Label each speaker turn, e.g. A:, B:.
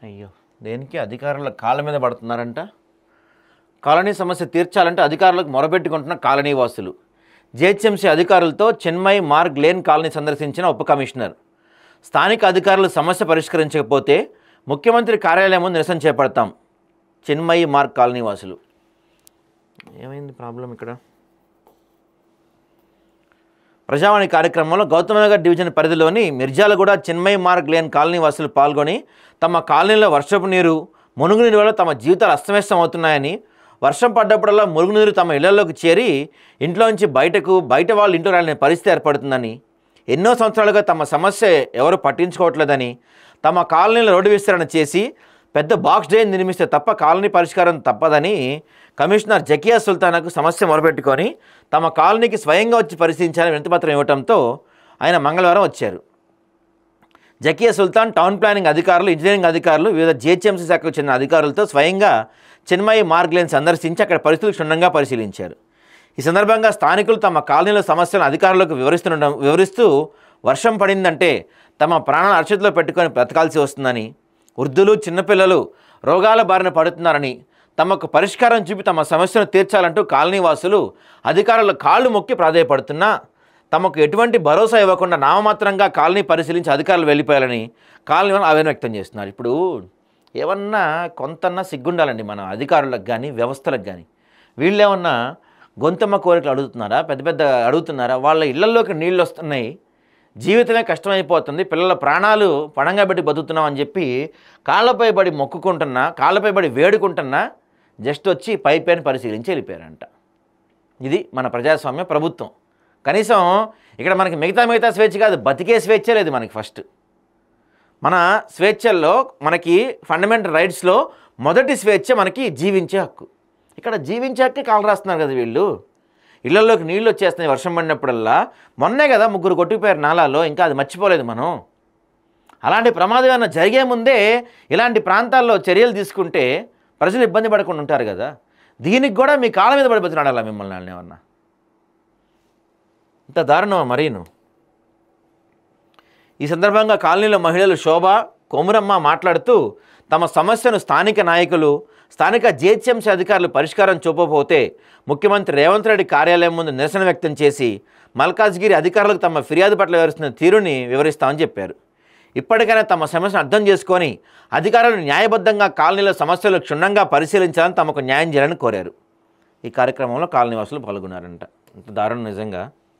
A: అయ్యో! దేనికి అధికారుల కాళ్ళ మీద పడుతున్నారంట. కాలనీ సమస్య తీర్చాలంటే అధికారులకు మొరపెట్టుకుంటున్న కాలనీ వాసులు. జీహెచ్ఎంసీ అధికారులతో చిన్మయి మార్గ్ లేన్ కాలనీ సందర్శించిన ఉప కమిషనర్. స్థానిక అధికారులు సమస్య పరిష్కరించకపోతే ముఖ్యమంత్రి కార్యాలయం ముందు నిరసన చేపడతాం. చిన్మయి మార్గ్ కాలనీ వాసులు. ఏమైంది ప్రాబ్లం ఇక్కడ? ప్రజావాణి కార్యక్రమంలో గౌతమనగర్ డివిజన్ పరిధిలోని మిర్జాలగూడ చిన్మయి మార్గ్ లేన్ కాలనీ వాసులు పాల్గొని తమ కాలనీలో వర్షపు నీరు, మురుగునీరు వల్ల తమ జీవితాలు అస్తవ్యస్తం అవుతున్నాయని, వర్షం పడ్డప్పుడల్లా మురుగునీరు తమ ఇళ్లలోకి చేరి ఇంట్లోంచి బయట వాళ్ళు ఇంట్లో రాలేని పరిస్థితి ఏర్పడుతుందని, ఎన్నో సంవత్సరాలుగా తమ సమస్య ఎవరు పట్టించుకోవట్లేదని, తమ కాలనీలో రోడ్డు విస్తరణ చేసి పెద్ద బాక్స్ డ్రైన్ నిర్మిస్తే తప్ప కాలనీ పరిష్కారం తప్పదని కమిషనర్ జకియా సుల్తానాకు సమస్య మొరపెట్టుకొని తమ కాలనీకి స్వయంగా వచ్చి పరిశీలించాలని వినతిపత్రం ఇవ్వడంతో ఆయన మంగళవారం వచ్చారు. జకియా సుల్తాన్ టౌన్ ప్లానింగ్ అధికారులు, ఇంజనీరింగ్ అధికారులు, వివిధ జీహెచ్ఎంసీ శాఖకు చెందిన అధికారులతో స్వయంగా చిన్మయి మార్గ్ లేన్ సందర్శించి అక్కడ పరిస్థితులు క్షుణ్ణంగా పరిశీలించారు. ఈ సందర్భంగా స్థానికులు తమ కాలనీలో సమస్యలను అధికారులకు వివరిస్తూ వర్షం పడిందంటే తమ ప్రాణాలను అరచేతిలో పెట్టుకొని బ్రతకాల్సి వస్తుందని, వృద్ధులు, చిన్నపిల్లలు రోగాల బారిన పడుతున్నారని, తమకు పరిష్కారం చూపి తమ సమస్యను తీర్చాలంటూ కాలనీ వాసులు అధికారుల కాళ్ళు మొక్కి ప్రాధేయపడుతున్నా తమకు ఎటువంటి భరోసా ఇవ్వకుండా నామమాత్రంగా కాలనీ పరిశీలించి అధికారులు వెళ్ళిపోయాలని కాలనీ వాళ్ళు ఆవేదన వ్యక్తం చేస్తున్నారు. ఇప్పుడు ఏమన్నా కొంతన్నా సిగ్గుండాలండి మన అధికారులకు కానీ వ్యవస్థలకు కానీ. వీళ్ళేమన్నా గొంతమ్మ కోరికలు అడుగుతున్నారా? పెద్ద అడుగుతున్నారా? వాళ్ళ ఇళ్లలోకి నీళ్ళు వస్తున్నాయి, జీవితమే కష్టమైపోతుంది, పిల్లల ప్రాణాలు పణంగా పెట్టి బతుకుతున్నాం అని చెప్పి కాళ్ళపై పడి మొక్కుకుంటున్నా, కాళ్ళపై పడి వేడుకుంటున్నా జస్ట్ వచ్చి పైపైన పరిశీలించి వెళ్ళిపోయారంట. ఇది మన ప్రజాస్వామ్య ప్రభుత్వం. కనీసం ఇక్కడ మనకి మిగతా స్వేచ్ఛ కాదు, బతికే స్వేచ్ఛ లేదు మనకి. ఫస్ట్ మన స్వేచ్ఛల్లో మనకి ఫండమెంటల్ రైట్స్లో మొదటి స్వేచ్ఛ మనకి జీవించే హక్కు. ఇక్కడ జీవించే హక్కు కాలు రాస్తున్నారు కదా వీళ్ళు. ఇళ్లలోకి నీళ్ళు వచ్చేస్తున్నాయి వర్షం పడినప్పుడల్లా. మొన్నే కదా 3 కొట్టుకుపోయారు నాలాలో, ఇంకా అది మర్చిపోలేదు మనం. అలాంటి ప్రమాదం ఏమైనా జరిగే ముందే ఇలాంటి ప్రాంతాల్లో చర్యలు తీసుకుంటే ప్రజలు ఇబ్బంది పడకుండా ఉంటారు కదా. దీనికి కూడా మీ కాళ్ళ మీద పడిపోతున్నాడు అలా మిమ్మల్ని ఏమన్నా. ఇంత దారుణమా మరీను. ఈ సందర్భంగా కాలనీలో మహిళలు శోభ, కొమురమ్మ మాట్లాడుతూ తమ సమస్యను స్థానిక నాయకులు, స్థానిక జీహెచ్ఎంసీ అధికారులు పరిష్కారం చూపకపోతే ముఖ్యమంత్రి రేవంత్ రెడ్డి కార్యాలయం ముందు నిరసన వ్యక్తం చేసి మల్కాజ్గిరి అధికారులకు తమ ఫిర్యాదు పట్ల వివరిస్తున్న తీరుని వివరిస్తామని చెప్పారు. ఇప్పటికైనా తమ సమస్యను అర్థం చేసుకొని అధికారులు న్యాయబద్ధంగా కాలనీలో సమస్యలు క్షుణ్ణంగా పరిశీలించాలని తమకు న్యాయం చేయాలని కోరారు. ఈ కార్యక్రమంలో కాలనీవాసులు పాల్గొన్నారంట. ఇంత దారుణం నిజంగా.